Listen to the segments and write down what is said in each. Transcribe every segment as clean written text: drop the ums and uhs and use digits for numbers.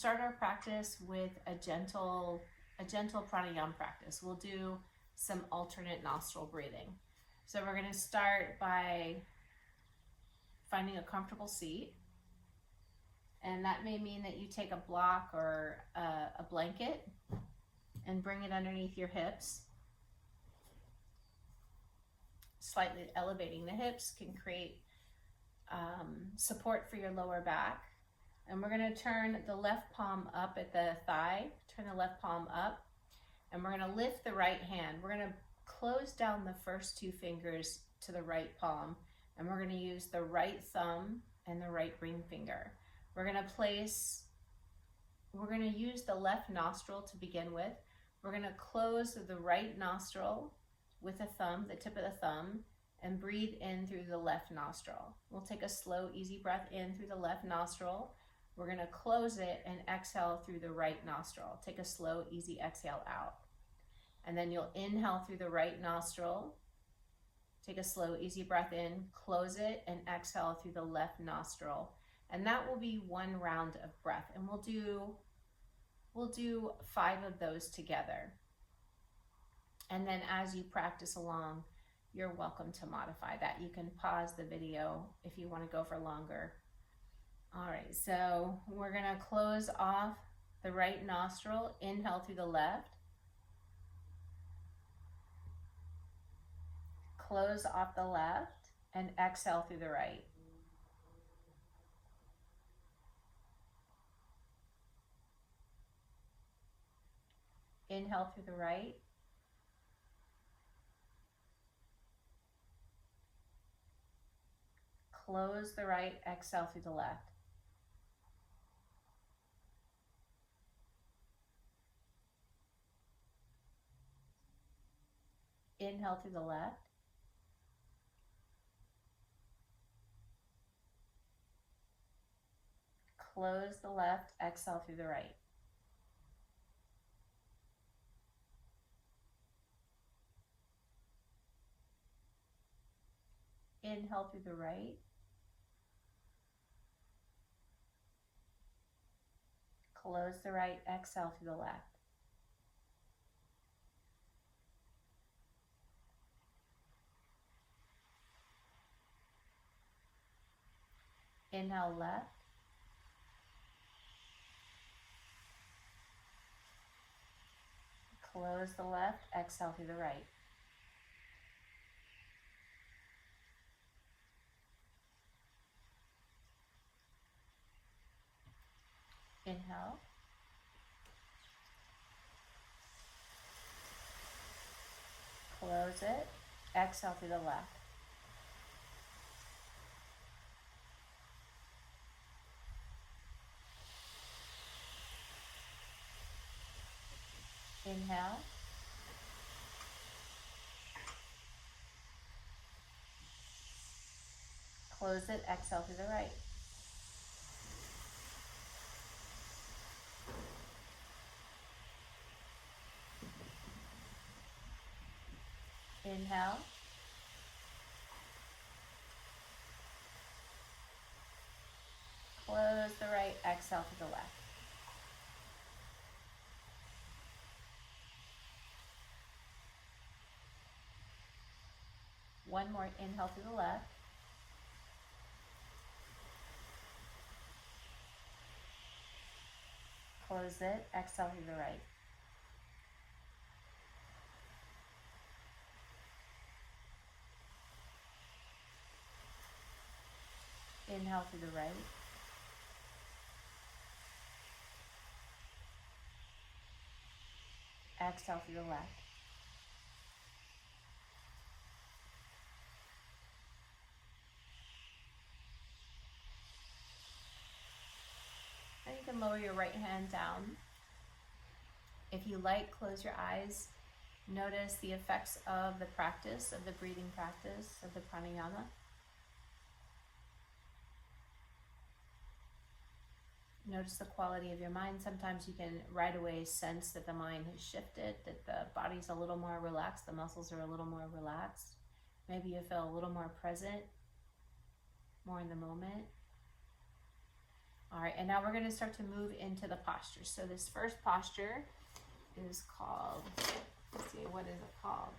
Start our practice with a gentle pranayama practice. We'll do some alternate nostril breathing. So we're going to start by finding a comfortable seat. And that may mean that you take a block or a blanket and bring it underneath your hips. Slightly elevating the hips can create support for your lower back. And we're going to turn the left palm up at the thigh, turn the left palm up, and we're going to lift the right hand. We're going to close down the first two fingers to the right palm, and we're going to use the right thumb and the right ring finger. We're going to use the left nostril to begin with. We're going to close the right nostril with the thumb, the tip of the thumb, and breathe in through the left nostril. We'll take a slow, easy breath in through the left nostril. We're going to close it and exhale through the right nostril. Take a slow, easy exhale out. And then you'll inhale through the right nostril. Take a slow, easy breath in, close it, and exhale through the left nostril. And that will be one round of breath. And we'll do 5 of those together. And then as you practice along, you're welcome to modify that. You can pause the video if you want to go for longer. All right, so we're going to close off the right nostril, inhale through the left, close off the left, and exhale through the right. Inhale through the right, close the right, exhale through the left. Inhale through the left. Close the left, exhale through the right. Inhale through the right. Close the right, exhale through the left. Inhale left. Close the left, exhale through the right. Inhale. Close it, exhale through the left. Inhale. Close it, exhale through the right. Inhale. Close the right, exhale to the left. One more inhale to the left. Close it, exhale to the right. Inhale to the right. Exhale to the left. And you can lower your right hand down. If you like, close your eyes. Notice the effects of the practice, of the breathing practice, of the pranayama. Notice the quality of your mind. Sometimes you can right away sense that the mind has shifted, that the body's a little more relaxed, the muscles are a little more relaxed. Maybe you feel a little more present, more in the moment. All right, and now we're gonna start to move into the posture. So this first posture is called, let's see, what is it called?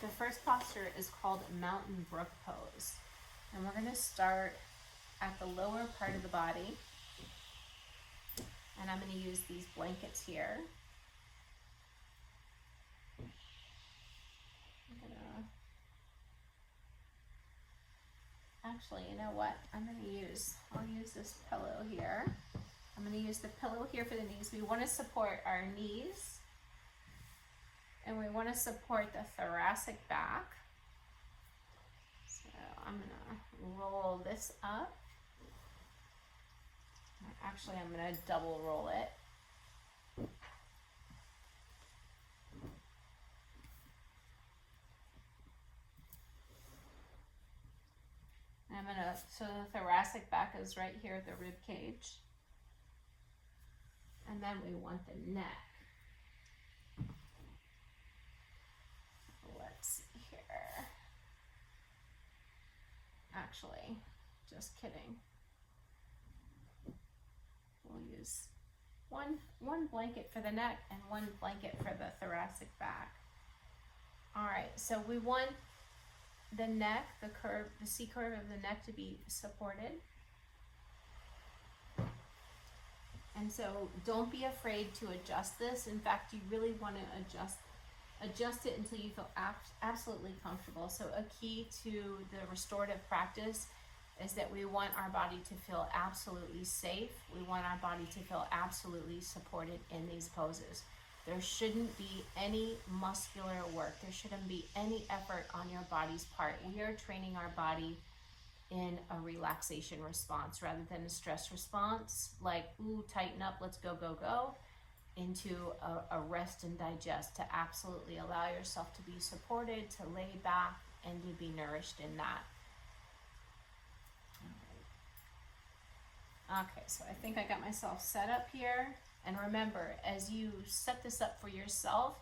The first posture is called Mountain Brook Pose. And we're gonna start at the lower part of the body. And I'm gonna use these blankets here. Actually, you know what? I'll use this pillow here. I'm gonna use the pillow here for the knees. We wanna support our knees and we wanna support the thoracic back. So I'm gonna roll this up. Actually, I'm gonna double roll it. So the thoracic back is right here at the rib cage. And then we want the neck. Let's see here. Actually, just kidding. We'll use one blanket for the neck and one blanket for the thoracic back. All right, so we want the neck, the C curve of the neck to be supported. And so don't be afraid to adjust this. In fact, you really want to adjust it until you feel absolutely comfortable. So a key to the restorative practice is that we want our body to feel absolutely safe. We want our body to feel absolutely supported in these poses. There shouldn't be any muscular work. There shouldn't be any effort on your body's part. We are training our body in a relaxation response rather than a stress response, like, ooh, tighten up, let's go, go, go, into a rest and digest, to absolutely allow yourself to be supported, to lay back, and to be nourished in that. Okay, so I think I got myself set up here. And remember, as you set this up for yourself,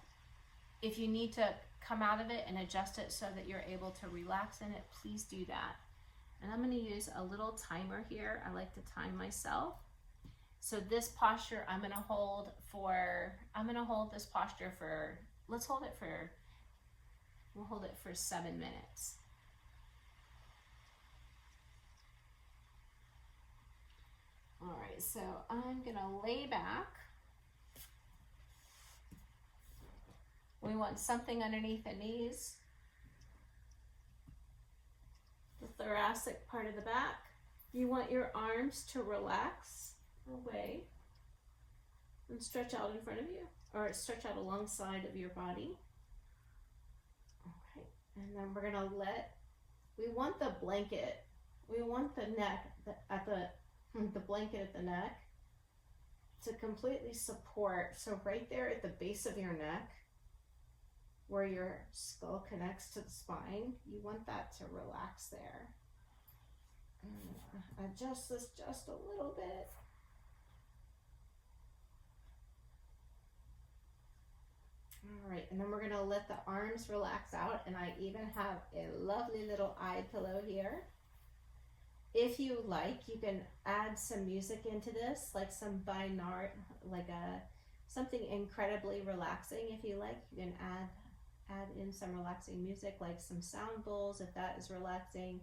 if you need to come out of it and adjust it so that you're able to relax in it, please do that. And I'm going to use a little timer here. I like to time myself. So this posture, we'll hold this posture for, we'll hold it for 7 minutes. All right, so I'm gonna lay back. We want something underneath the knees, the thoracic part of the back. You want your arms to relax away and stretch out in front of you, or stretch out alongside of your body. Okay, and then we're gonna we want the blanket, we want the neck the blanket at the neck to completely support. So right there at the base of your neck, where your skull connects to the spine, you want that to relax there. Adjust this just a little bit. All right, and then we're gonna let the arms relax out, and I even have a lovely little eye pillow here. If you like, you can add some music into this, like some binaural, something incredibly relaxing. If you like, you can add in some relaxing music, like some sound bowls, if that is relaxing,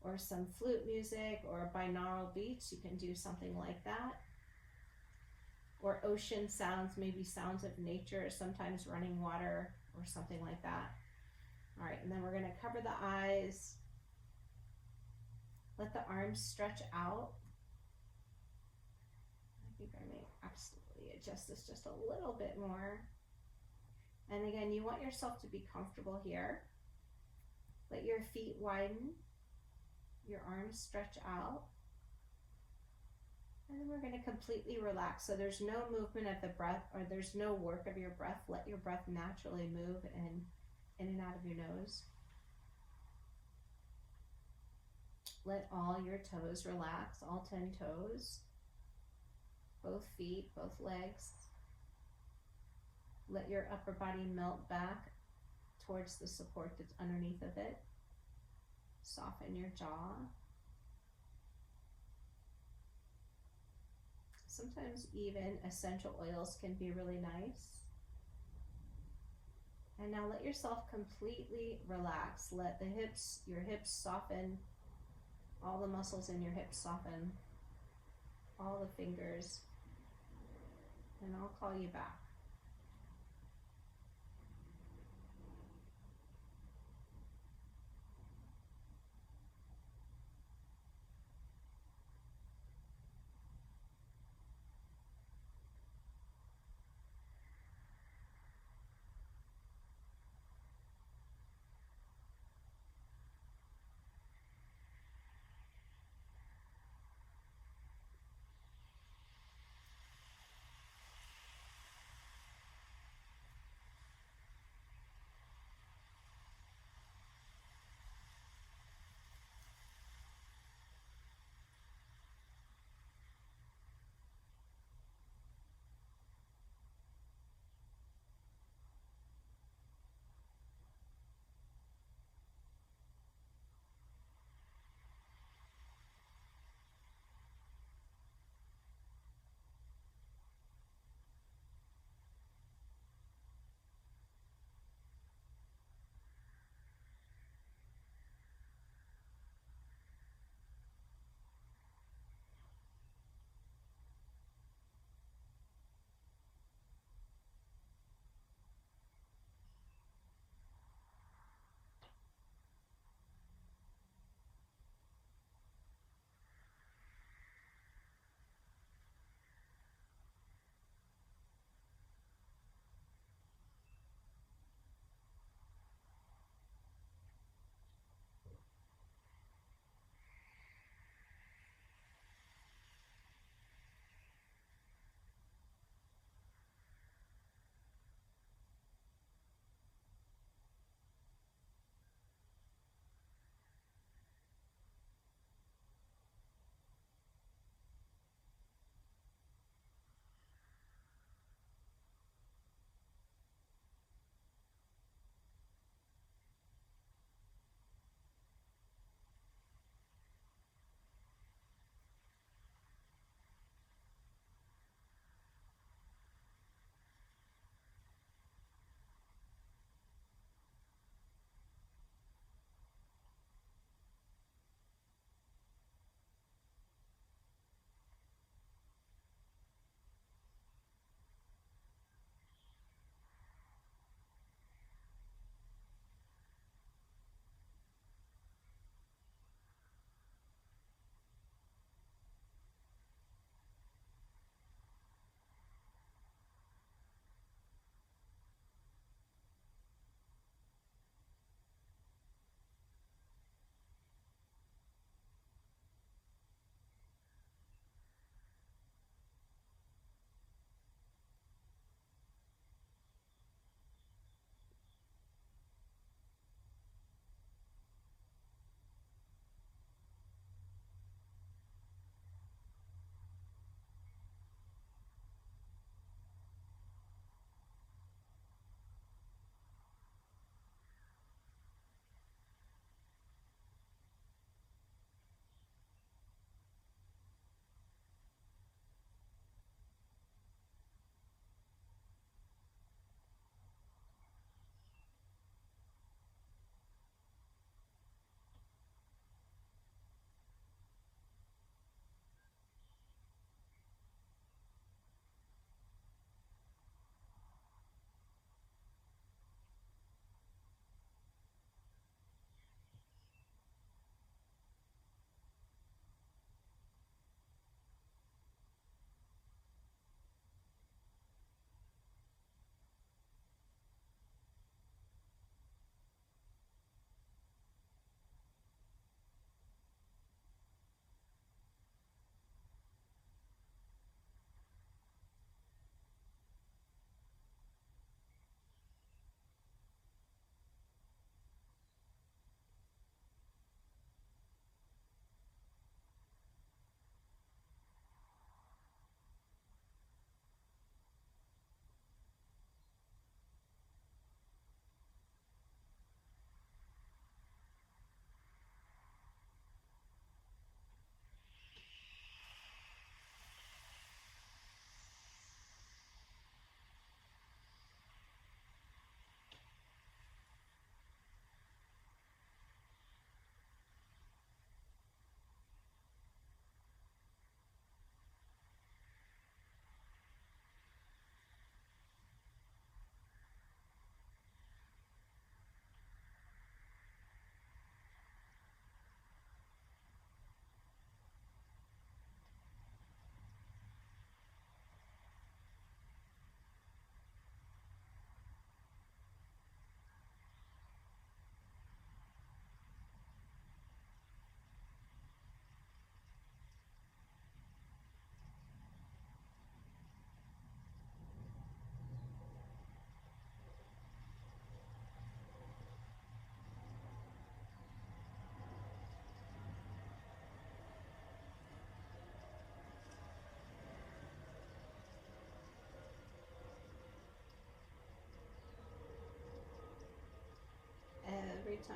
or some flute music, or binaural beats. You can do something like that. Or ocean sounds, maybe sounds of nature, sometimes running water, or something like that. All right, and then we're gonna cover the eyes. Let the arms stretch out. I think I may absolutely adjust this just a little bit more. And again, you want yourself to be comfortable here. Let your feet widen, your arms stretch out. And then we're going to completely relax. So there's no movement of the breath, or there's no work of your breath. Let your breath naturally move in and out of your nose. Let all your toes relax, all 10 toes, both feet, both legs. Let your upper body melt back towards the support that's underneath of it. Soften your jaw. Sometimes even essential oils can be really nice. And now let yourself completely relax. Let the hips, your hips soften. All the muscles in your hips soften. All the fingers. And I'll call you back.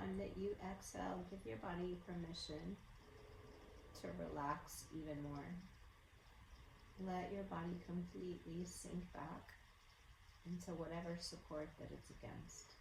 time that you exhale, give your body permission to relax even more. Let your body completely sink back into whatever support that it's against.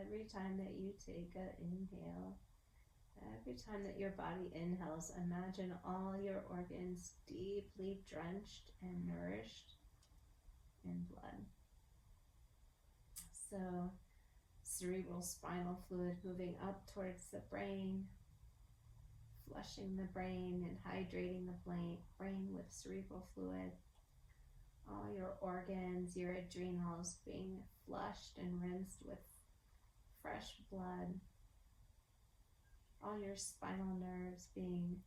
Every time that you take an inhale, every time that your body inhales, imagine all your organs deeply drenched and nourished in blood. So, cerebral spinal fluid moving up towards the brain, flushing the brain and hydrating the brain with cerebral fluid. All your organs, your adrenals being flushed and rinsed with fresh blood. All your spinal nerves being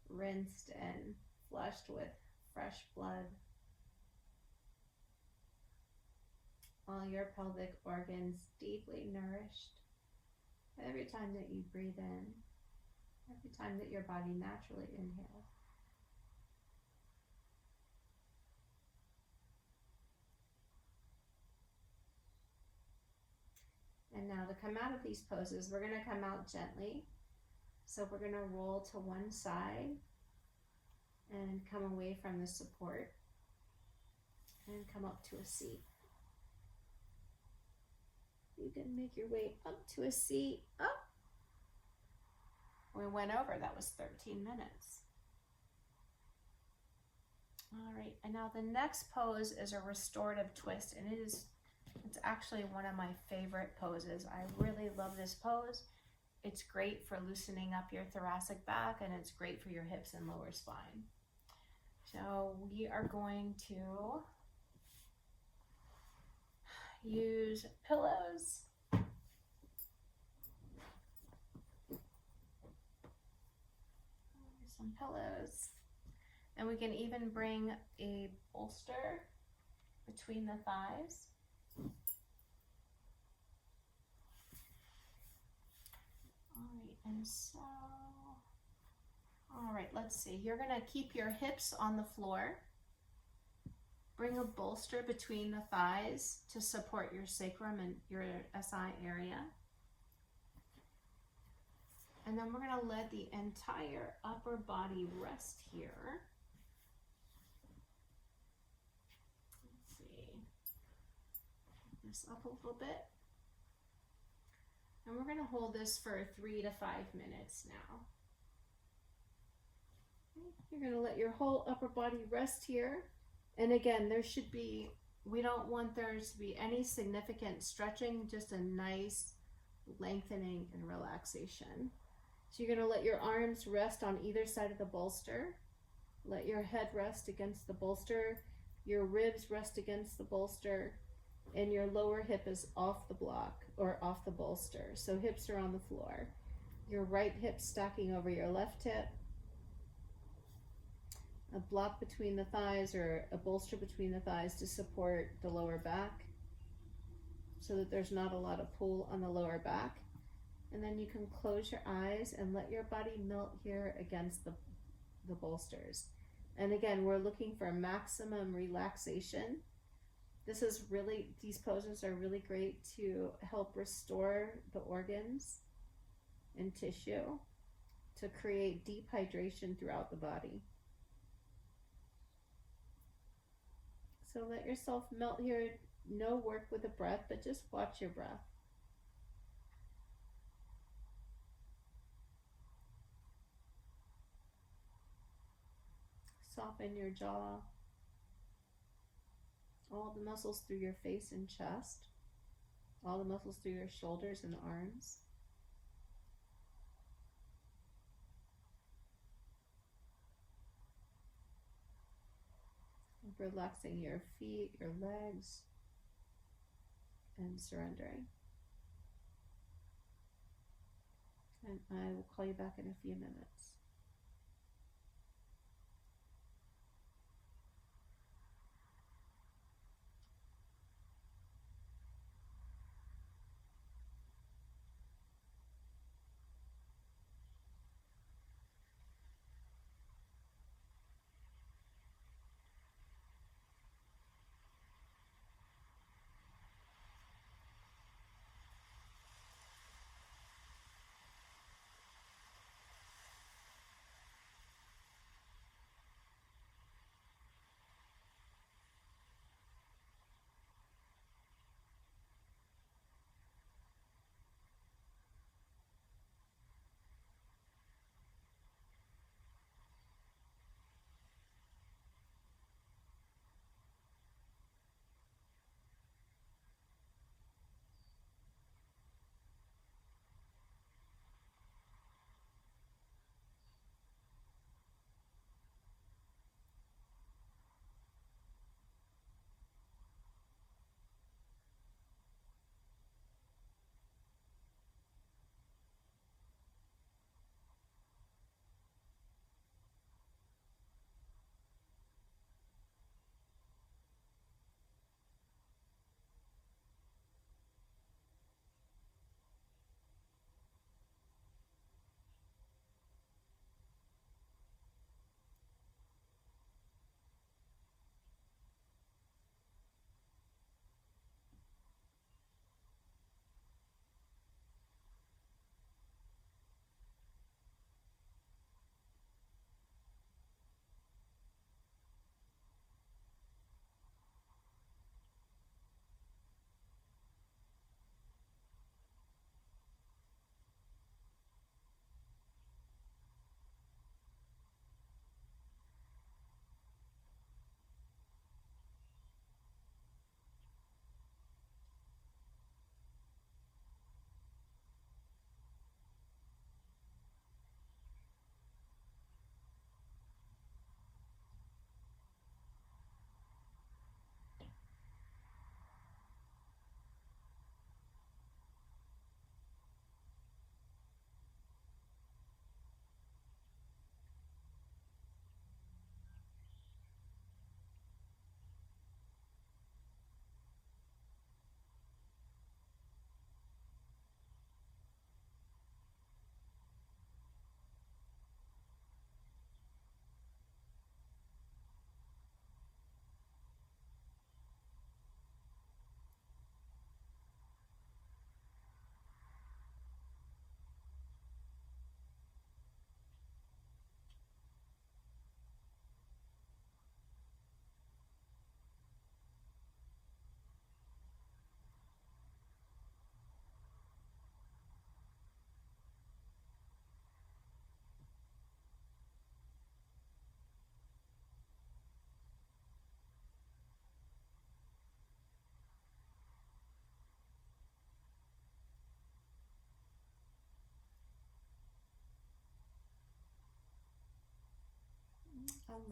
rinsed and flushed with fresh blood. All your pelvic organs deeply nourished. Every time that you breathe in, every time that your body naturally inhales. And now to come out of these poses, we're going to come out gently. So we're going to roll to one side and come away from the support and come up to a seat. You can make your way up to a seat. Up. We went over, that was 13 minutes. All right, and now the next pose is a restorative twist, and it's actually one of my favorite poses. I really love this pose. It's great for loosening up your thoracic back, and it's great for your hips and lower spine. So we are going to use pillows. Some pillows. And we can even bring a bolster between the thighs. All right, and so, all right, let's see. You're gonna keep your hips on the floor. Bring a bolster between the thighs to support your sacrum and your SI area. And then we're gonna let the entire upper body rest here. This up a little bit, and we're going to hold this for 3 to 5 minutes now. You're going to let your whole upper body rest here, and again, we don't want there to be any significant stretching, just a nice lengthening and relaxation. So you're going to let your arms rest on either side of the bolster, let your head rest against the bolster, your ribs rest against the bolster, and your lower hip is off the block or off the bolster. So hips are on the floor. Your right hip stacking over your left hip. A block between the thighs or a bolster between the thighs to support the lower back so that there's not a lot of pull on the lower back. And then you can close your eyes and let your body melt here against the bolsters. And again, we're looking for maximum relaxation. These poses are really great to help restore the organs and tissue to create deep hydration throughout the body. So let yourself melt here. No work with the breath, but just watch your breath. Soften your jaw. All the muscles through your face and chest, all the muscles through your shoulders and arms. Relaxing your feet, your legs, and surrendering. And I will call you back in a few minutes.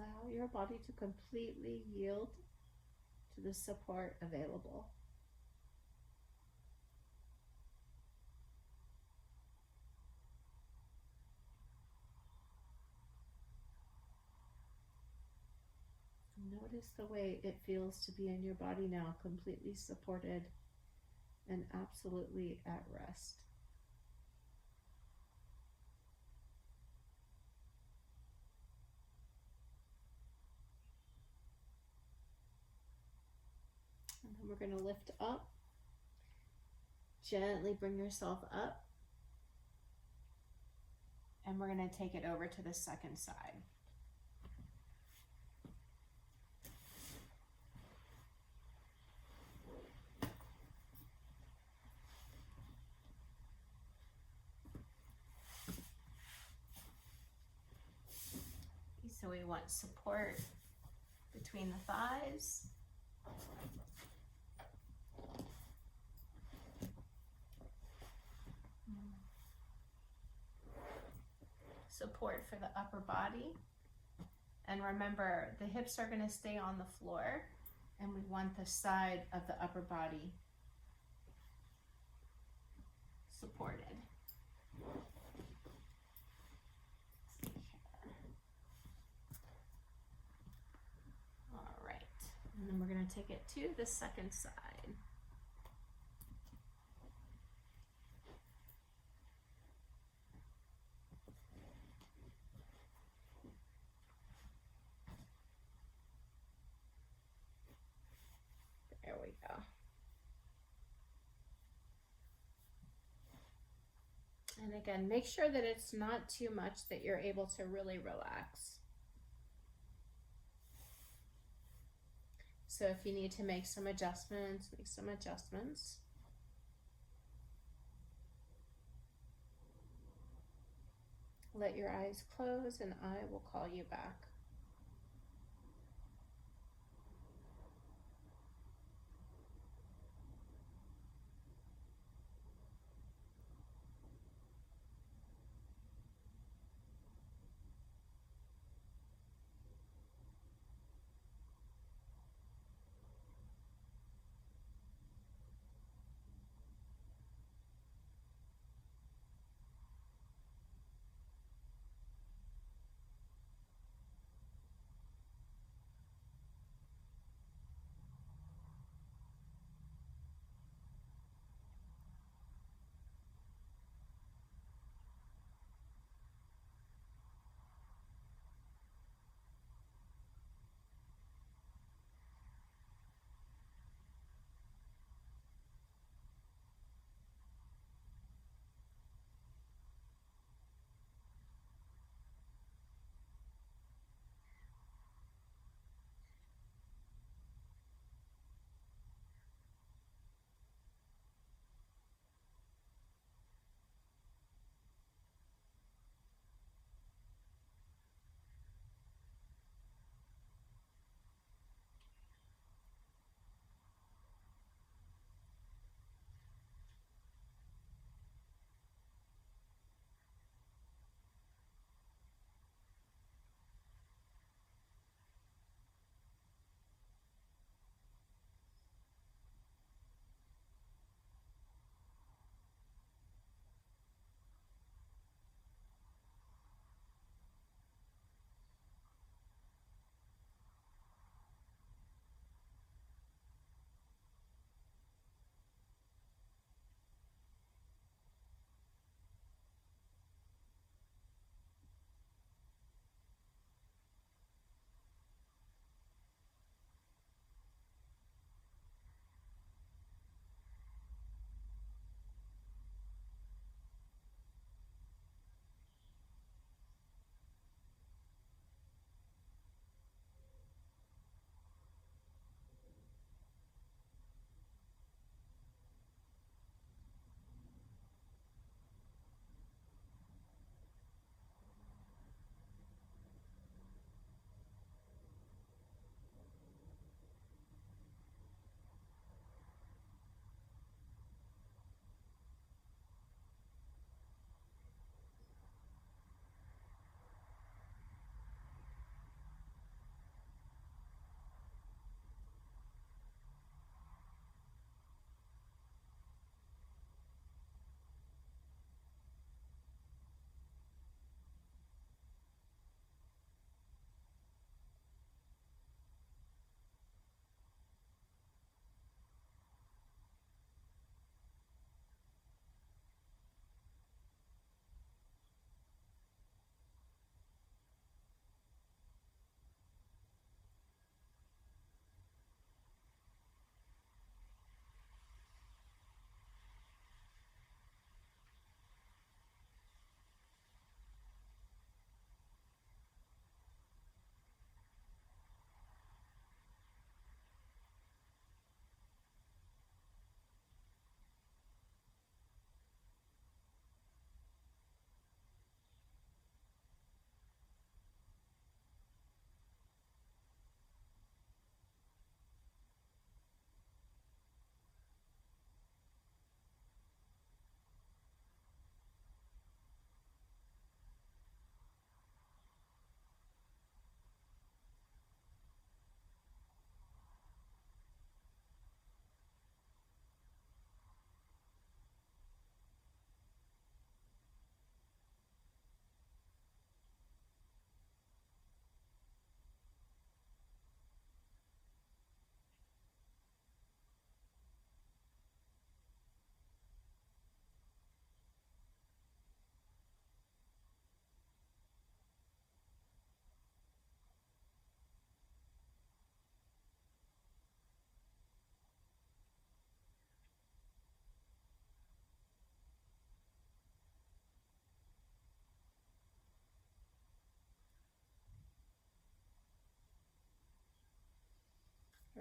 Allow your body to completely yield to the support available. Notice the way it feels to be in your body now, completely supported and absolutely at rest. And then we're going to lift up. Gently bring yourself up. And we're going to take it over to the second side. So we want support between the thighs. Support for the upper body. And remember, the hips are going to stay on the floor, and we want the side of the upper body supported. All right, and then we're going to take it to the second side. There we go. And again, make sure that it's not too much, that you're able to really relax. So if you need to make some adjustments, make some adjustments. Let your eyes close and I will call you back.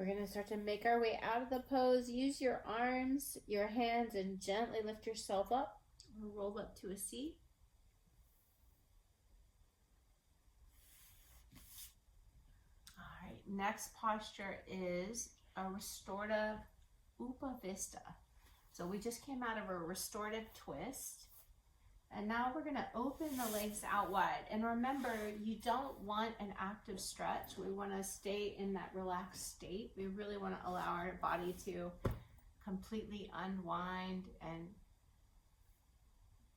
We're going to start to make our way out of the pose. Use your arms, your hands, and gently lift yourself up. Roll up to a seat. All right, next posture is a restorative Upavista. So we just came out of a restorative twist. And now we're gonna open the legs out wide. And remember, you don't want an active stretch. We wanna stay in that relaxed state. We really wanna allow our body to completely unwind and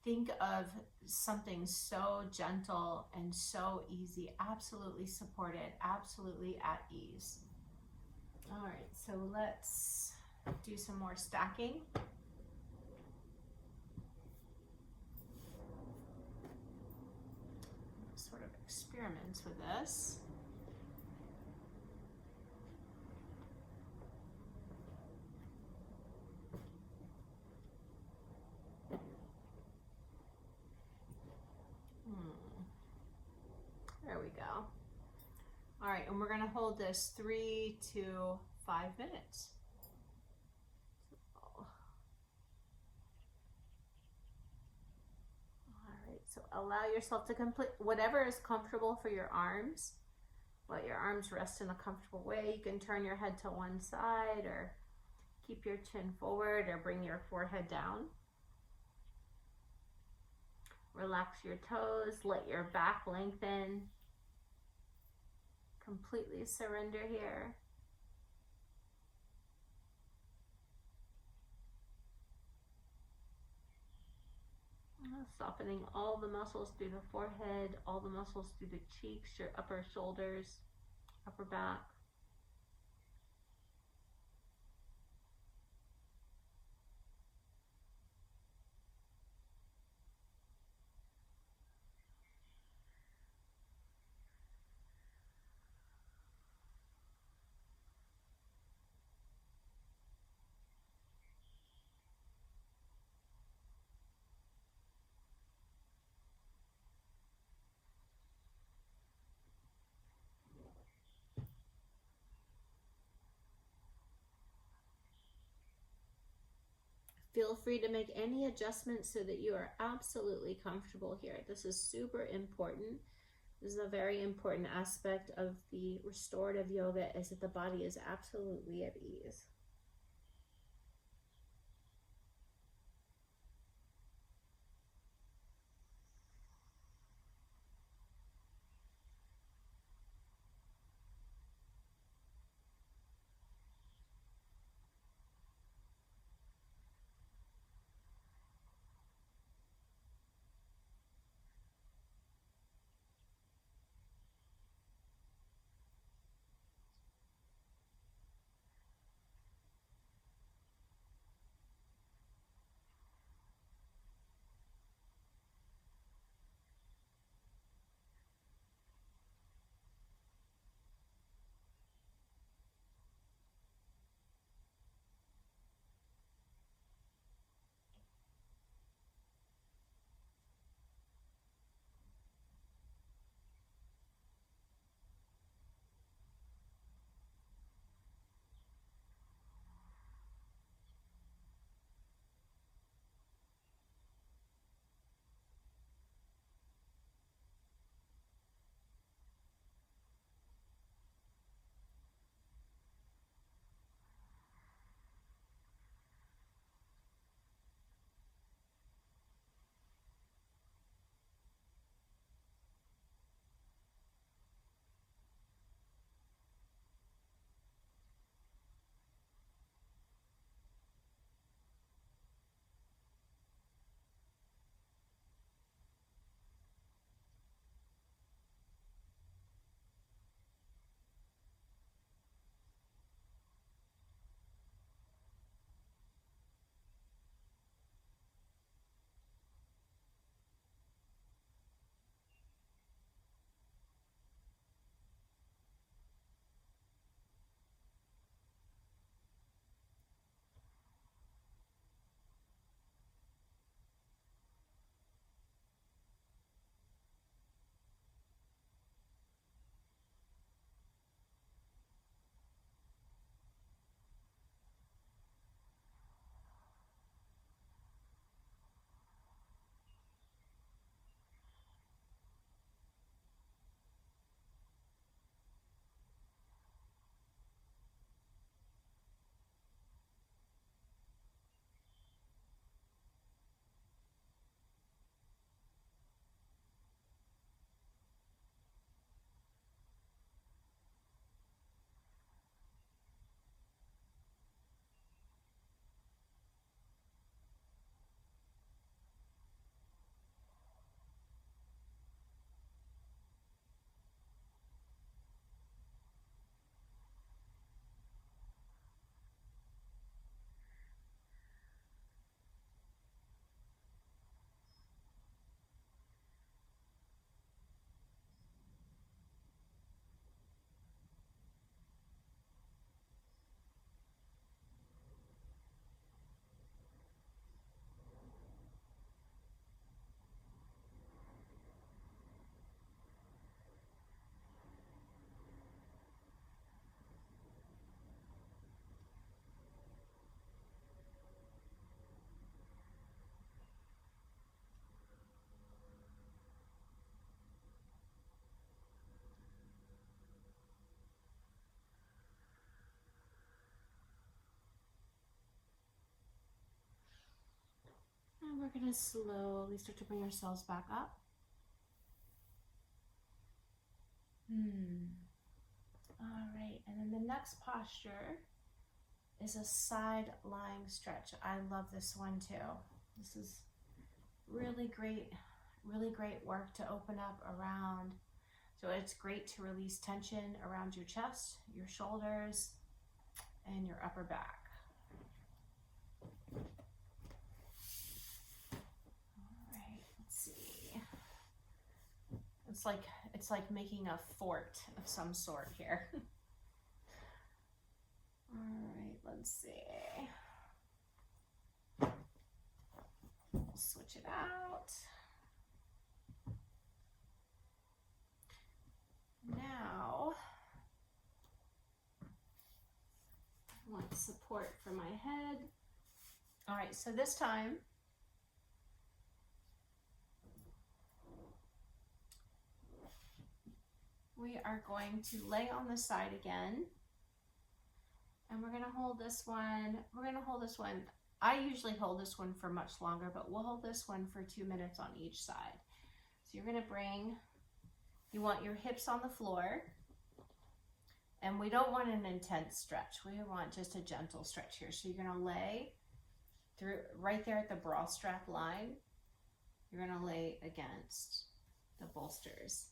think of something so gentle and so easy, absolutely supported, absolutely at ease. All right, so let's do some more stacking. Sort of experiments with this. There we go. All right, and we're gonna hold this 3 to 5 minutes. All right, so allow yourself to complete whatever is comfortable for your arms. Let your arms rest in a comfortable way. You can turn your head to one side or keep your chin forward or bring your forehead down. Relax your toes, let your back lengthen. Completely surrender here. Softening all the muscles through the forehead, all the muscles through the cheeks, your upper shoulders, upper back. Feel free to make any adjustments so that you are absolutely comfortable here. This is super important. This is a very important aspect of the restorative yoga, is that the body is absolutely at ease. we're going to slowly start to bring ourselves back up. All right, and then the next posture is a side lying stretch. I love this one too. This is really great work to open up around. So it's great to release tension around your chest, your shoulders, and your upper back. All right, let's see. It's like making a fort of some sort here. All right, let's see. We'll switch it out. Now, I want support for my head. All right, so this time, we are going to lay on the side again, and we're gonna hold this one. I usually hold this one for much longer, but we'll hold this one for 2 minutes on each side. So you're gonna you want your hips on the floor, and we don't want an intense stretch. We want just a gentle stretch here. So you're gonna lay through right there at the bra strap line. You're gonna lay against the bolsters.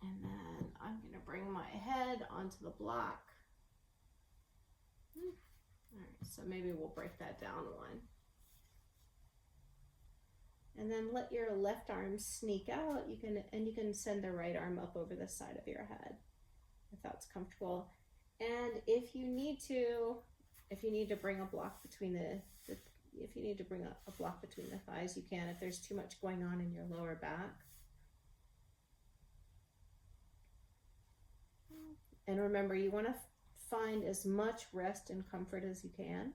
And then I'm gonna bring my head onto the block. All right, so maybe we'll break that down one. And then let your left arm sneak out. You can send the right arm up over the side of your head if that's comfortable. And if you need to bring a block between a block between the thighs, you can, if there's too much going on in your lower back. And remember, you want to find as much rest and comfort as you can.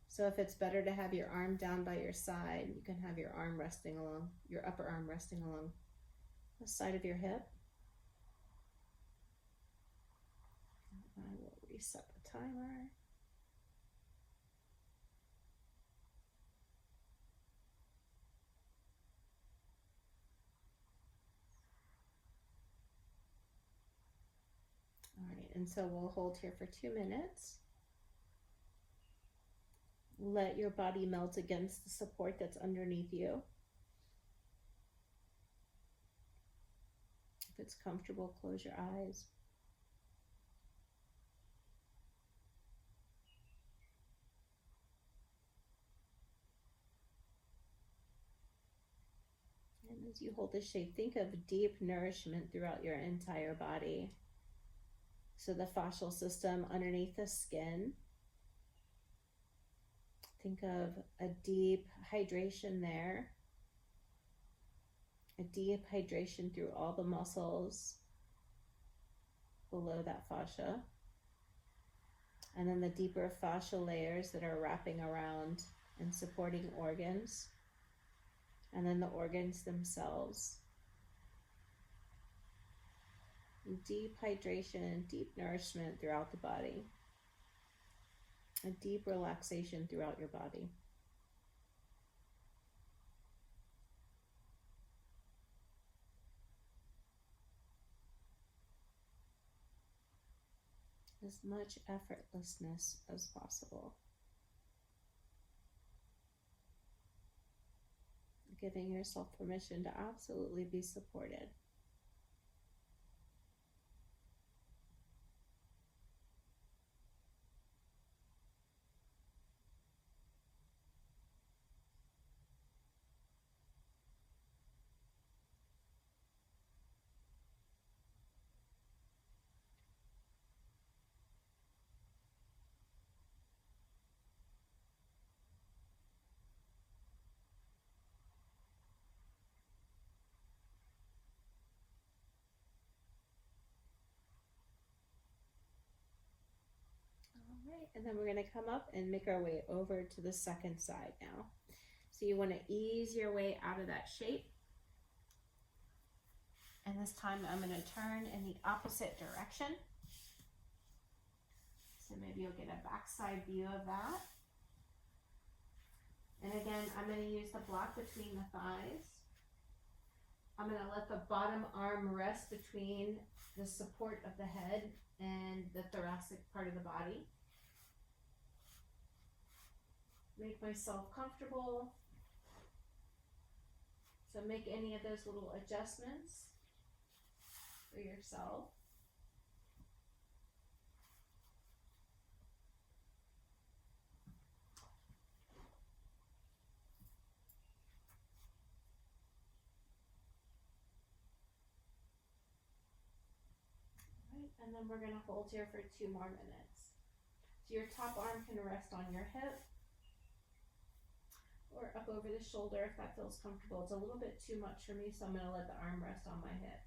So if it's better to have your arm down by your side, you can have your upper arm resting along the side of your hip. I will reset the timer. All right, and so we'll hold here for 2 minutes. Let your body melt against the support that's underneath you. If it's comfortable, close your eyes. And as you hold this shape, think of deep nourishment throughout your entire body. So the fascial system underneath the skin. Think of a deep hydration there. A deep hydration through all the muscles below that fascia. And then the deeper fascial layers that are wrapping around and supporting organs. And then the organs themselves. Deep hydration, deep nourishment throughout the body. A deep relaxation throughout your body. As much effortlessness as possible. Giving yourself permission to absolutely be supported. Right, and then we're going to come up and make our way over to the second side now. So you want to ease your way out of that shape. And this time I'm going to turn in the opposite direction. So maybe you'll get a backside view of that. And again, I'm going to use the block between the thighs. I'm going to let the bottom arm rest between the support of the head and the thoracic part of the body. Make myself comfortable. So make any of those little adjustments for yourself. Right, and then we're going to hold here for 2 more minutes. So your top arm can rest on your hip or up over the shoulder if that feels comfortable. It's a little bit too much for me, so I'm going to let the arm rest on my hip.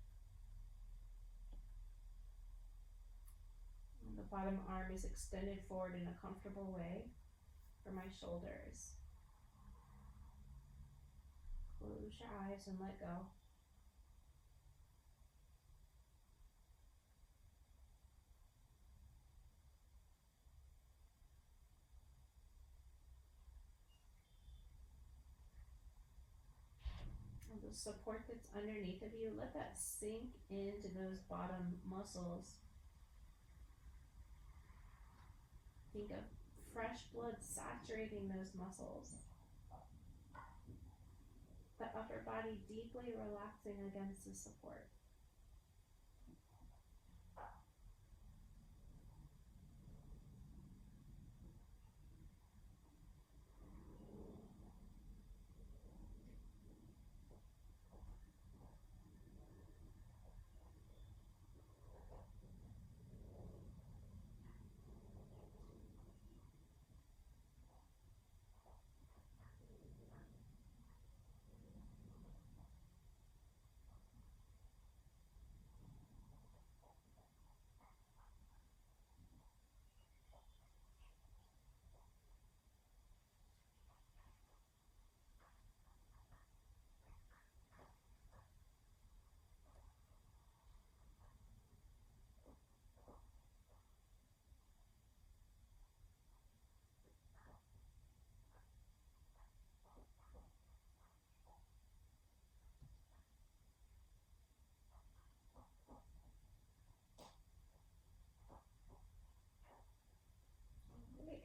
And the bottom arm is extended forward in a comfortable way for my shoulders. Close your eyes and let go. And the support that's underneath of you, let that sink into those bottom muscles. Think of fresh blood saturating those muscles. The upper body deeply relaxing against the support.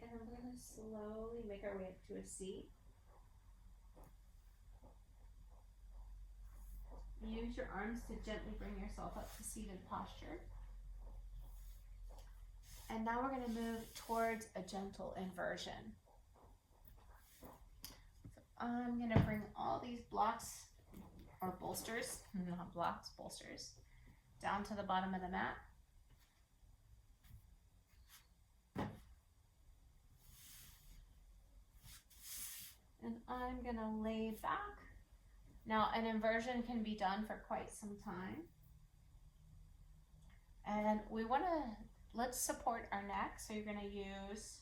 And we're going to slowly make our way up to a seat. Use your arms to gently bring yourself up to seated posture. And now we're going to move towards a gentle inversion. So I'm going to bring all these blocks or bolsters, not blocks, bolsters, down to the bottom of the mat. And I'm going to lay back. Now, an inversion can be done for quite some time. And we want to, let's support our neck. So you're going to use,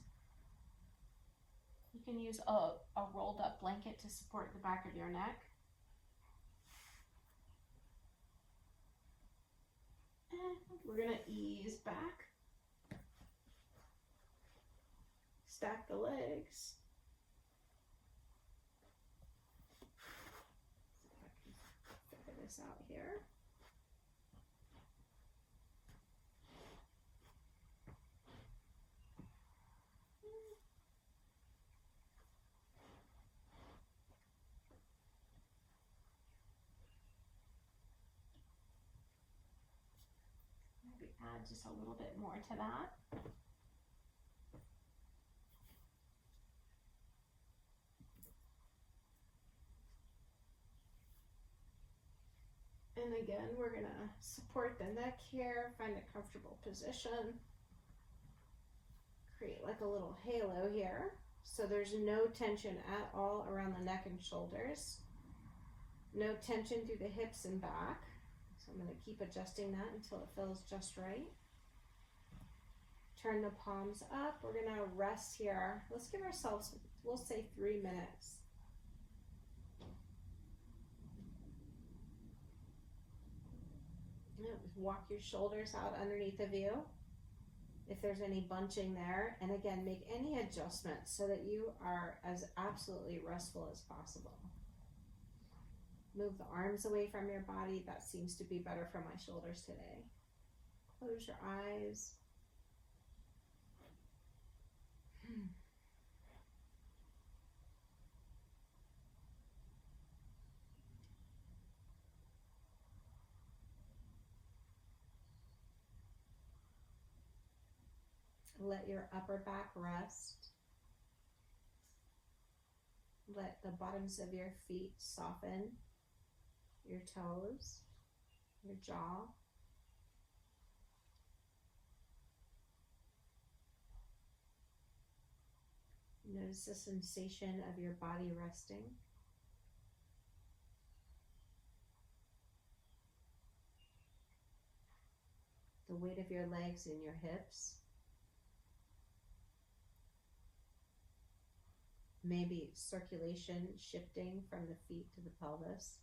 you can use a rolled up blanket to support the back of your neck. And we're going to ease back. Stack the legs. Out here. Maybe add just a little bit more to that. And again, we're going to support the neck here, find a comfortable position. Create like a little halo here. So there's no tension at all around the neck and shoulders. No tension through the hips and back. So I'm going to keep adjusting that until it feels just right. Turn the palms up. We're going to rest here. Let's give ourselves, we'll say 3 minutes. Walk your shoulders out underneath of you if there's any bunching there. And again, make any adjustments so that you are as absolutely restful as possible. Move the arms away from your body. That seems to be better for my shoulders today. Close your eyes. Let your upper back rest. Let the bottoms of your feet soften, your toes, your jaw. Notice the sensation of your body resting. The weight of your legs and your hips. Maybe circulation shifting from the feet to the pelvis.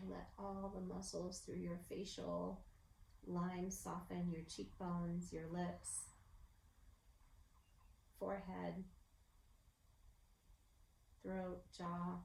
Let all the muscles through your facial lines soften, your cheekbones, your lips, forehead, throat, jaw.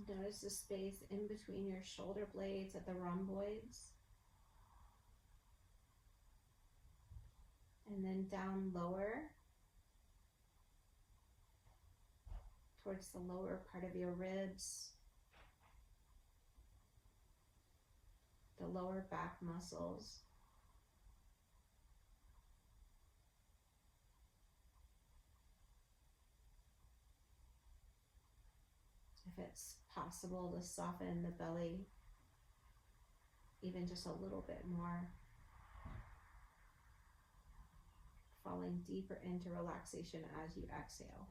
Notice the space in between your shoulder blades at the rhomboids. And then down lower towards the lower part of your ribs, the lower back muscles. If it's possible to soften the belly even just a little bit more, falling deeper into relaxation as you exhale.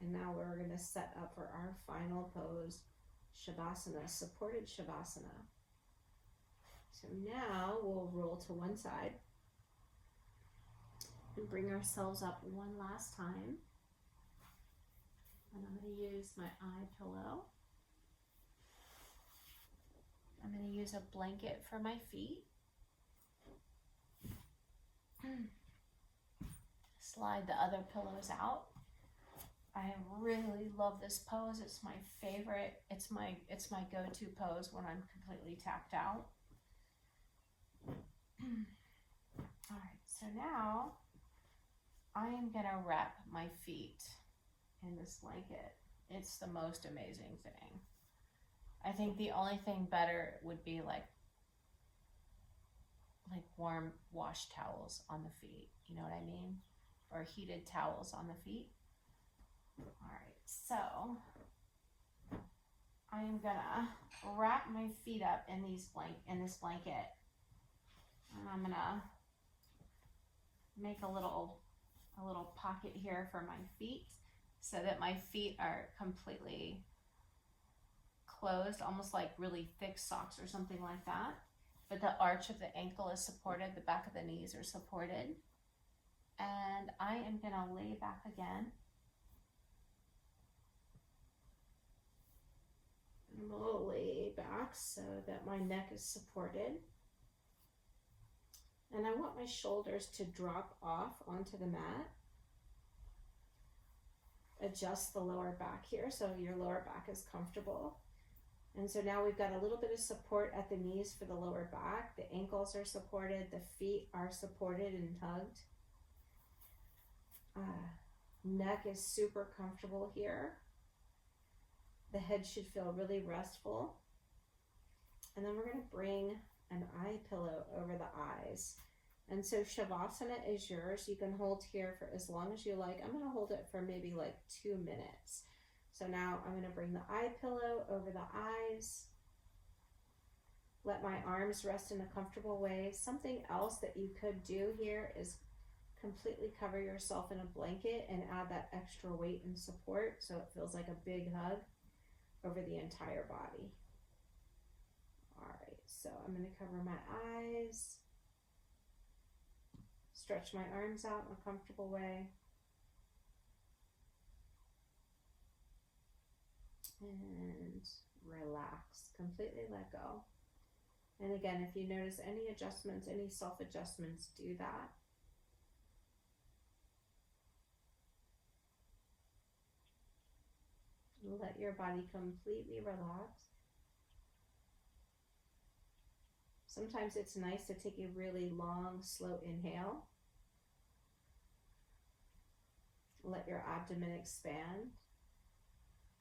And now we're going to set up for our final pose, Shavasana, supported Shavasana. So now we'll roll to one side and bring ourselves up one last time. And I'm going to use my eye pillow. I'm going to use a blanket for my feet. Slide the other pillows out. I really love this pose. It's my favorite. It's my go-to pose when I'm completely tapped out. All right, so now I am gonna wrap my feet in this blanket. It's the most amazing thing. I think the only thing better would be like warm wash towels on the feet. You know what I mean? Or heated towels on the feet. All right, so I am gonna wrap my feet up in this blanket, and I'm gonna make a little a little pocket here for my feet so that my feet are completely closed, almost like really thick socks or something like that. But the arch of the ankle is supported, the back of the knees are supported. And I am gonna lay back again. I'm gonna lay back so that my neck is supported. And I want my shoulders to drop off onto the mat. Adjust the lower back here so your lower back is comfortable. And so now we've got a little bit of support at the knees for the lower back. The ankles are supported, the feet are supported and tugged. Neck is super comfortable here. The head should feel really restful. And then we're going to bring an eye pillow over the eyes. And so Shavasana is yours. You can hold here for as long as you like. I'm going to hold it for maybe like 2 minutes. So now I'm going to bring the eye pillow over the eyes. Let my arms rest in a comfortable way. Something else that you could do here is completely cover yourself in a blanket and add that extra weight and support so it feels like a big hug over the entire body. All right, so I'm going to cover my eyes. Stretch my arms out in a comfortable way. And relax, completely let go. And again, if you notice any adjustments, any self-adjustments, do that. Let your body completely relax. Sometimes it's nice to take a really long, slow inhale. Let your abdomen expand.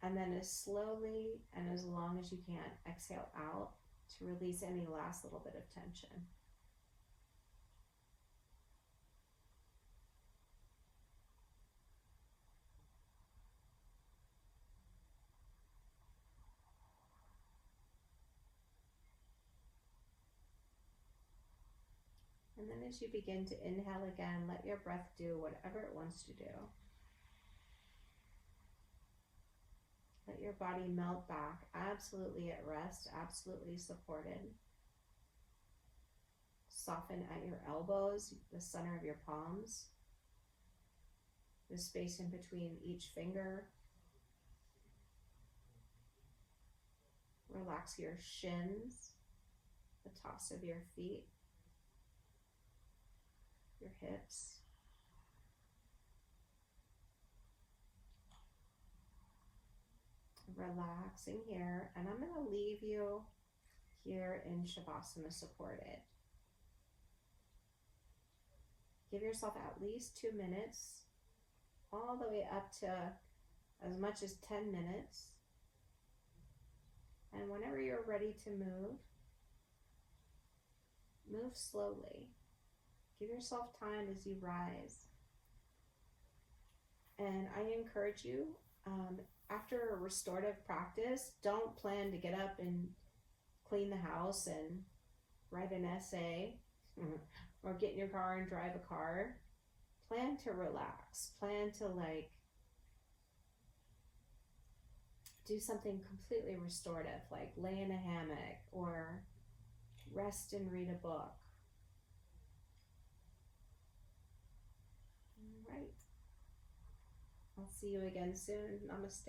And then as slowly and as long as you can, exhale out to release any last little bit of tension. And then as you begin to inhale again, let your breath do whatever it wants to do. Let your body melt back, absolutely at rest, absolutely supported. Soften at your elbows, the center of your palms, the space in between each finger. Relax your shins, the tops of your feet, your hips. Relaxing here, and I'm going to leave you here in Shavasana supported. Give yourself at least 2 minutes, all the way up to as much as 10 minutes. And whenever you're ready to move, move slowly. Give yourself time as you rise. And I encourage you, after a restorative practice, don't plan to get up and clean the house and write an essay or get in your car and drive a car. Plan to relax. Plan to do something completely restorative, like lay in a hammock or rest and read a book. All right. I'll see you again soon. Namaste.